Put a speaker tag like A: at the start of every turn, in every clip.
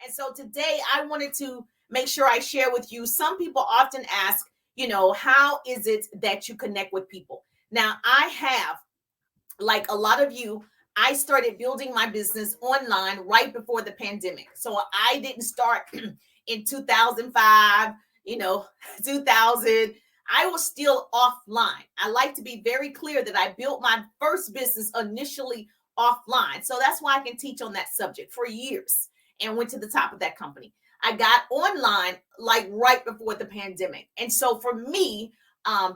A: And so today I wanted to make sure I share with you. Some people often ask, how is it that you connect with people? Now, I have, like a lot of you, I started building my business online right before the pandemic. So I didn't start in 2005, 2000. I was still offline. I like to be very clear that I built my first business initially offline. So that's why I can teach on that subject for years and went to the top of that company. I got online like right before the pandemic. And so for me,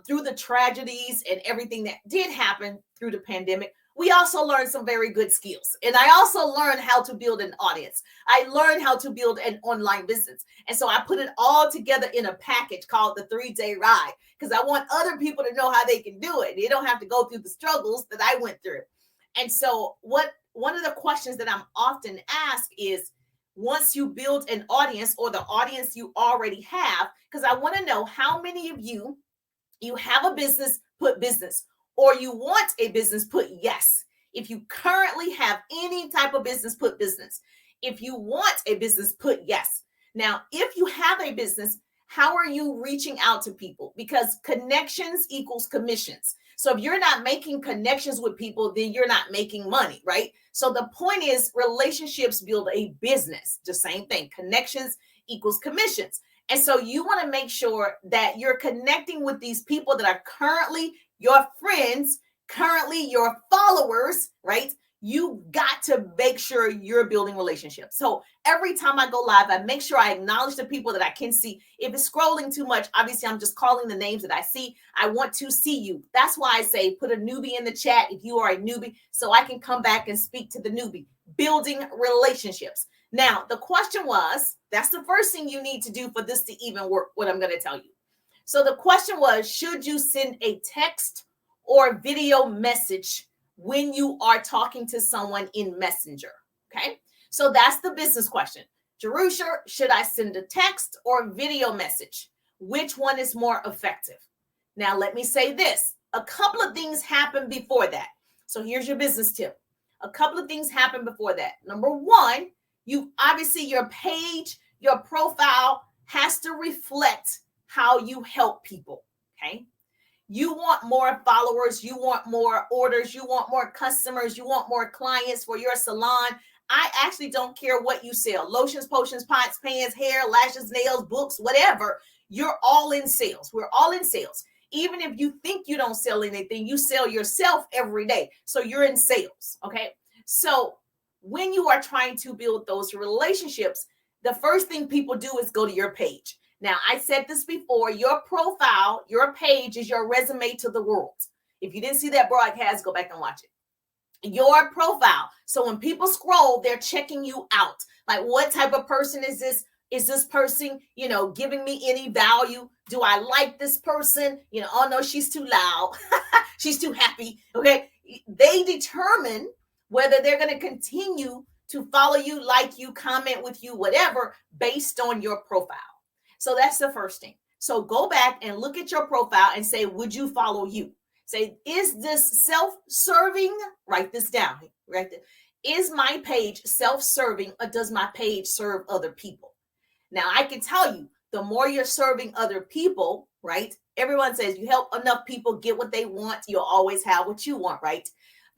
A: through the tragedies and everything that did happen through the pandemic, we also learned some very good skills. And I also learned how to build an audience. I learned how to build an online business. And so I put it all together in a package called the 3-day ride, because I want other people to know how they can do it. They don't have to go through the struggles that I went through. And so one of the questions that I'm often asked is, once you build an audience or the audience you already have, because I want to know how many of you have a business, put business, or you want a business, put yes. If you currently have any type of business, put business. If you want a business, put yes. Now, if you have a business, how are you reaching out to people? Because connections equals commissions. So if you're not making connections with people, then you're not making money, right? So the point is, relationships build a business. The same thing. Connections equals commissions. And so you want to make sure that you're connecting with these people that are currently your friends, currently your followers, right? You got to make sure you're building relationships. So every time I go live, I make sure I acknowledge the people that I can see. If it's scrolling too much, obviously I'm just calling the names that I see. I want to see you. That's why I say put a newbie in the chat if you are a newbie, so I can come back and speak to the newbie. Building relationships. Now, the question was, that's the first thing you need to do for this to even work, what I'm going to tell you. So the question was, should you send a text or video message when you are talking to someone in Messenger? Okay, so that's the business question. Jerusha, should I send a text or video message? Which one is more effective? Now, let me say this. A couple of things happen before that. So here's your business tip. A couple of things happen before that. Number one, obviously your page, your profile has to reflect how you help people. Okay. You want more followers, you want more orders, you want more customers, you want more clients for your salon. I actually don't care what you sell. Lotions, potions, pots, pans, hair, lashes, nails, books, whatever. You're all in sales. We're all in sales. Even if you think you don't sell anything, you sell yourself every day. So you're in sales. Okay. So when you are trying to build those relationships, the first thing people do is go to your page. Now, I said this before, your profile, your page is your resume to the world. If you didn't see that broadcast, go back and watch it. Your profile. So when people scroll, they're checking you out. Like, what type of person is this? Is this person, giving me any value? Do I like this person? Oh no, she's too loud. She's too happy. Okay. They determine whether they're going to continue to follow you, like you, comment with you, whatever, based on your profile. So that's the first thing. So go back and look at your profile and say, would you follow you? Say, is this self-serving? Write this down. Right there. Is my page self-serving, or does my page serve other people? Now, I can tell you, the more you're serving other people, right? Everyone says you help enough people get what they want, you'll always have what you want, right?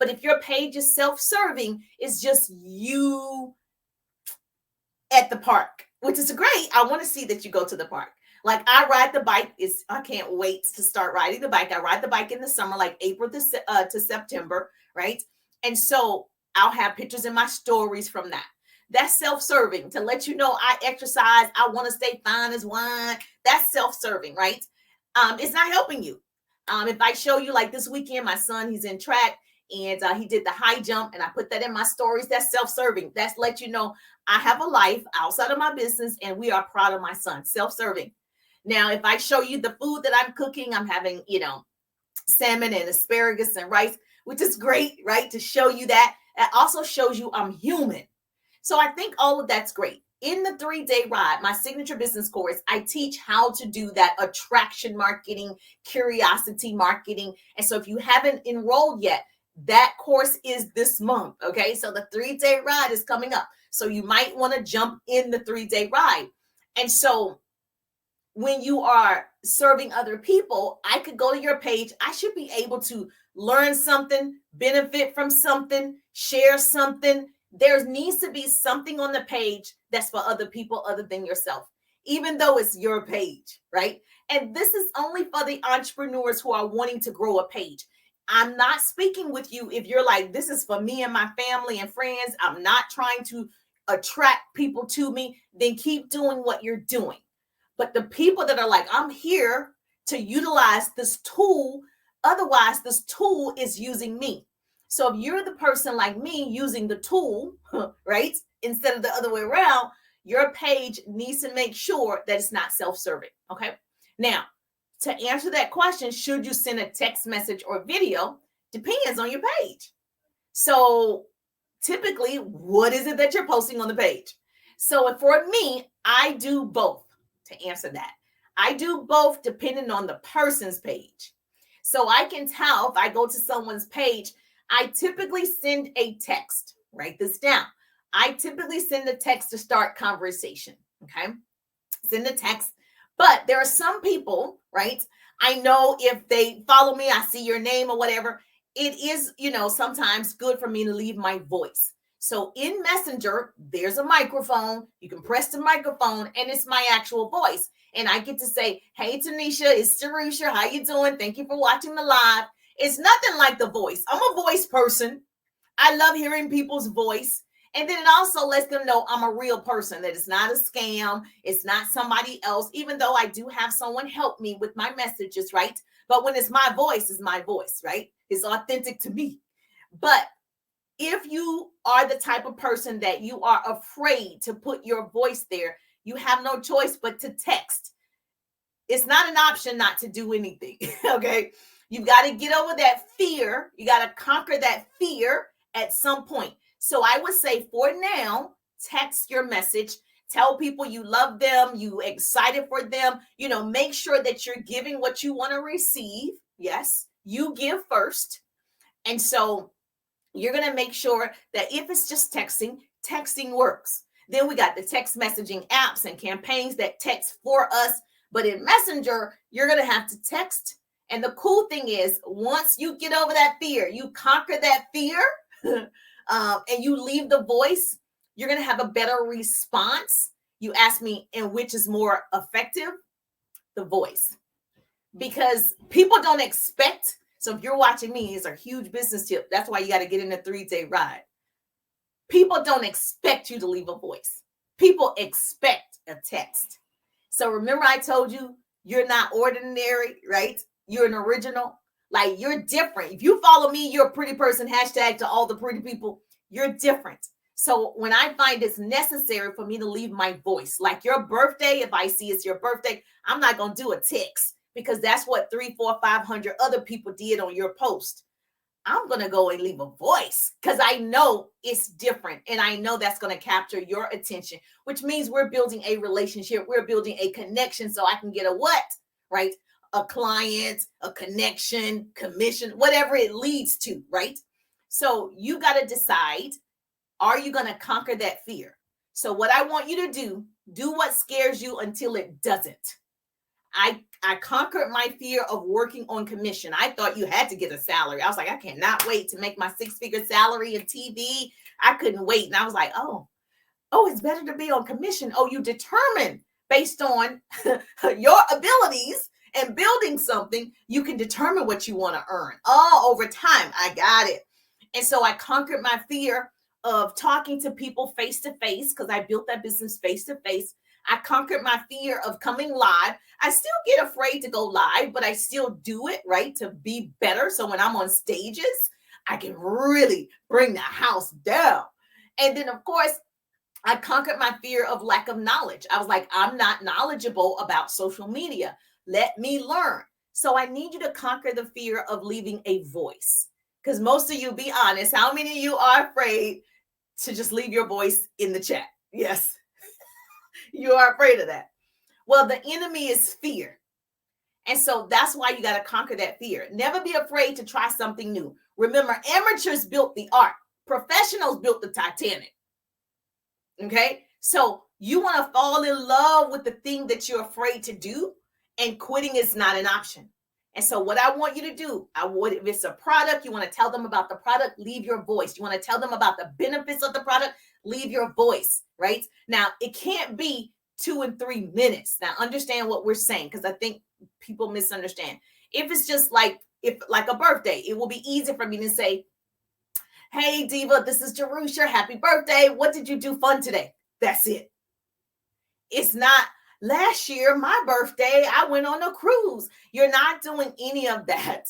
A: But if your page is self-serving, it's just you at the park, which is great. I want to see that you go to the park. Like, I ride the bike. I can't wait to start riding the bike. I ride the bike in the summer, like April to September, right? And so I'll have pictures in my stories from that. That's self-serving, to let you know I exercise. I want to stay fine as wine. That's self-serving, right? It's not helping you. If I show you, like this weekend, my son, he's in track, and he did the high jump, and I put that in my stories. That's self-serving. That's let you know I have a life outside of my business, and we are proud of my son. Self-serving. Now, if I show you the food that I'm cooking, I'm having, salmon and asparagus and rice, which is great, right? To show you that. It also shows you I'm human. So I think all of that's great. In the 3-day ride, my signature business course, I teach how to do that attraction marketing, curiosity marketing. And so if you haven't enrolled yet, that course is this month. Okay. So the 3-day ride is coming up. So you might want to jump in the 3-day ride. And so when you are serving other people, I could go to your page. I should be able to learn something, benefit from something, share something. There needs to be something on the page that's for other people other than yourself, even though it's your page, right? And this is only for the entrepreneurs who are wanting to grow a page. I'm not speaking with you if you're like, this is for me and my family and friends. I'm not trying to attract people to me. Then keep doing what you're doing. But the people that are like, I'm here to utilize this tool, otherwise this tool is using me. So if you're the person like me using the tool, right, instead of the other way around, your page needs to make sure that it's not self-serving, okay? Now, to answer that question, should you send a text message or video, depends on your page. So typically, what is it that you're posting on the page? So for me, I do both. To answer that, I do both depending on the person's page. So I can tell if I go to someone's page, I typically send a text. Write this down. I typically send a text to start conversation. Okay. Send a text. But there are some people, right? I know if they follow me, I see your name or whatever. It is, sometimes good for me to leave my voice. So in Messenger, there's a microphone. You can press the microphone and it's my actual voice. And I get to say, hey, Tanisha, it's Teresa. How you doing? Thank you for watching the live. It's nothing like the voice. I'm a voice person. I love hearing people's voice. And then it also lets them know I'm a real person, that it's not a scam. It's not somebody else, even though I do have someone help me with my messages, right? But when it's my voice, right? It's authentic to me. But if you are the type of person that you are afraid to put your voice there, you have no choice but to text. It's not an option not to do anything, okay? You've got to get over that fear. You got to conquer that fear at some point. So I would say for now, text your message. Tell people you love them, you excited for them. Make sure that you're giving what you want to receive. Yes, you give first. And so you're going to make sure that if it's just texting works. Then we got the text messaging apps and campaigns that text for us. But in Messenger, you're going to have to text. And the cool thing is, once you get over that fear, you conquer that fear, and you leave the voice, you're going to have a better response. You ask me, and which is more effective? The voice. Because people don't expect. So if you're watching me, it's a huge business tip. That's why you got to get in a 3-day ride. People don't expect you to leave a voice. People expect a text. So remember I told you, you're not ordinary, right? You're an original. Like, you're different. If you follow me, you're a pretty person. Hashtag to all the pretty people. You're different. So when I find it's necessary for me to leave my voice, like your birthday, if I see it's your birthday, I'm not going to do a text. Because that's what 300, 400, 500 other people did on your post. I'm going to go and leave a voice because I know it's different. And I know that's going to capture your attention, which means we're building a relationship. We're building a connection so I can get a what, right? A client, a connection, commission, whatever it leads to, right? So you got to decide, are you going to conquer that fear? So what I want you to do what scares you until it doesn't. I conquered my fear of working on commission. I thought you had to get a salary. I was like, I cannot wait to make my 6-figure salary in TV. I couldn't wait. And I was like, oh, it's better to be on commission. Oh, you determine based on your abilities and building something, you can determine what you want to earn. Oh, over time, I got it. And so I conquered my fear of talking to people face to face because I built that business face to face. I conquered my fear of coming live. I still get afraid to go live, but I still do it, right, to be better. So when I'm on stages, I can really bring the house down. And then, of course, I conquered my fear of lack of knowledge. I was like, I'm not knowledgeable about social media. Let me learn. So I need you to conquer the fear of leaving a voice. Because most of you, be honest, how many of you are afraid to just leave your voice in the chat? Yes. You are afraid of that. Well, the enemy is fear. And so that's why you got to conquer that fear. Never be afraid to try something new. Remember, amateurs built the ark. Professionals built the Titanic. Okay. So you want to fall in love with the thing that you're afraid to do, and quitting is not an option. And so what I want you to do, if it's a product, you want to tell them about the product, leave your voice. You want to tell them about the benefits of the product, leave your voice, right? Now, it can't be 2 and 3 minutes. Now, understand what we're saying, because I think people misunderstand. If it's just like a birthday, it will be easy for me to say, hey, Diva, this is Jerusha. Happy birthday. What did you do fun today? That's it. It's not last year, my birthday, I went on a cruise. You're not doing any of that.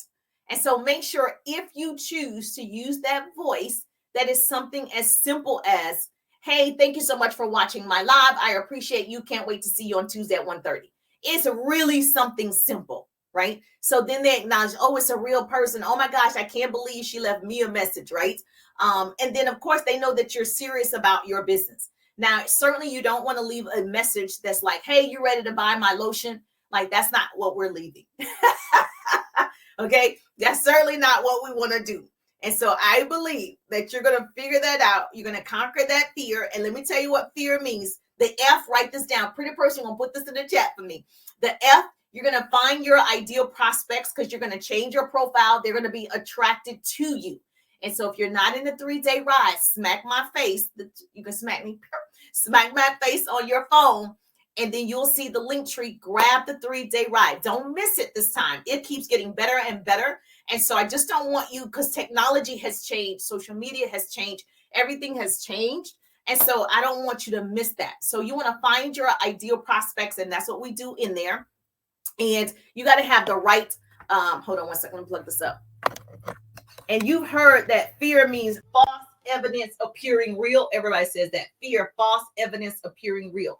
A: And so make sure if you choose to use that voice, that is something as simple as, hey, thank you so much for watching my live. I appreciate you. Can't wait to see you on Tuesday at 1:30. It's really something simple, right? So then they acknowledge, oh, it's a real person. Oh my gosh, I can't believe she left me a message, right? And then, of course, they know that you're serious about your business. Now, certainly you don't want to leave a message that's like, hey, you ready to buy my lotion? Like, that's not what we're leaving. Okay? That's certainly not what we want to do. And so I believe that you're going to figure that out. You're going to conquer that fear. And let me tell you what fear means. The F, write this down. Pretty person, going to put this in the chat for me. The F, you're going to find your ideal prospects because you're going to change your profile. They're going to be attracted to you. And so if you're not in the 3-day ride, smack my face. You can smack me, smack my face on your phone, and then you'll see the link tree. Grab the 3-day ride. Don't miss it this time. It keeps getting better and better. And so I just don't want you, because technology has changed. Social media has changed. Everything has changed. And so I don't want you to miss that. So you want to find your ideal prospects, and that's what we do in there. And you got to have the right, hold on one second, let me plug this up. And you've heard that fear means false evidence appearing real. Everybody says that. Fear, false evidence appearing real.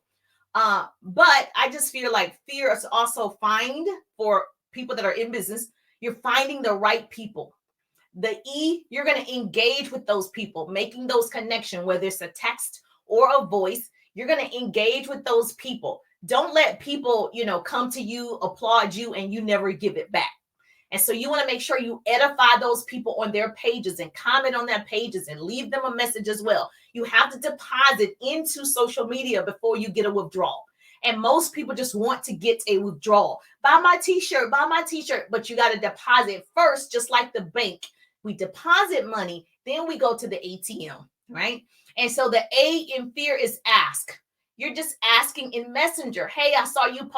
A: But I just feel like fear is also find for people that are in business. You're finding the right people. The E, you're going to engage with those people, making those connections, whether it's a text or a voice. You're going to engage with those people. Don't let people, come to you, applaud you, and you never give it back. And so you want to make sure you edify those people on their pages and comment on their pages and leave them a message as well. You have to deposit into social media before you get a withdrawal. And most people just want to get a withdrawal. Buy my t-shirt, but you got to deposit first, just like the bank. We deposit money, then we go to the ATM, right? And so the A in fear is ask. You're just asking in Messenger. Hey, I saw you,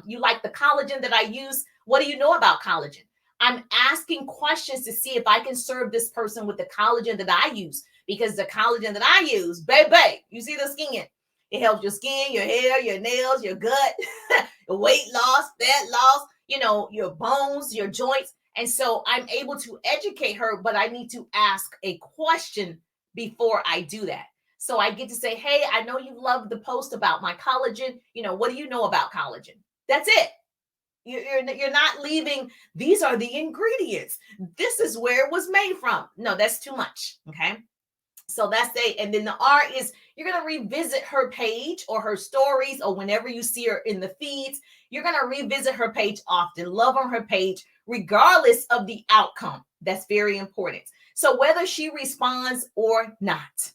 A: you like the collagen that I use. What do you know about collagen? I'm asking questions to see if I can serve this person with the collagen that I use, because the collagen that I use, baby, you see the skin, it helps your skin, your hair, your nails, your gut, your weight loss, fat loss, your bones, your joints. And so I'm able to educate her, but I need to ask a question before I do that. So I get to say, hey, I know you love the post about my collagen. What do you know about collagen? That's it. You're not leaving, these are the ingredients. This is where it was made from. No, that's too much. Okay. So that's A. And then the R is you're going to revisit her page or her stories, or whenever you see her in the feeds, you're going to revisit her page often, love on her page, regardless of the outcome. That's very important. So whether she responds or not,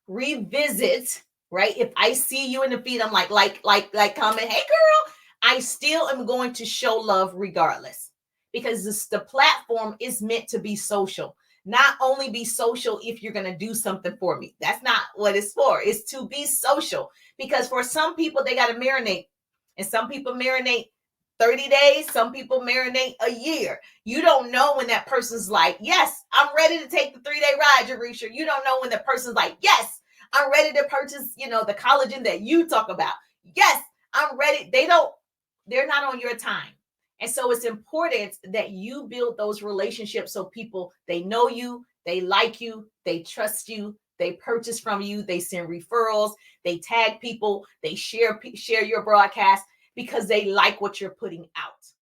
A: revisit, right? If I see you in the feed, I'm like, comment, hey girl, I still am going to show love regardless, because the platform is meant to be social. Not only be social if you're going to do something for me. That's not what it's for. It's to be social, because for some people, they got to marinate, and some people marinate 30 days. Some people marinate a year. You don't know when that person's like, yes, I'm ready to take the 3-day ride, Jerusha. You don't know when that person's like, yes, I'm ready to purchase, the collagen that you talk about. Yes, I'm ready. They're not on your time. And so it's important that you build those relationships so people, they know you, they like you, they trust you, they purchase from you, they send referrals, they tag people, they share your broadcast, because they like what you're putting out.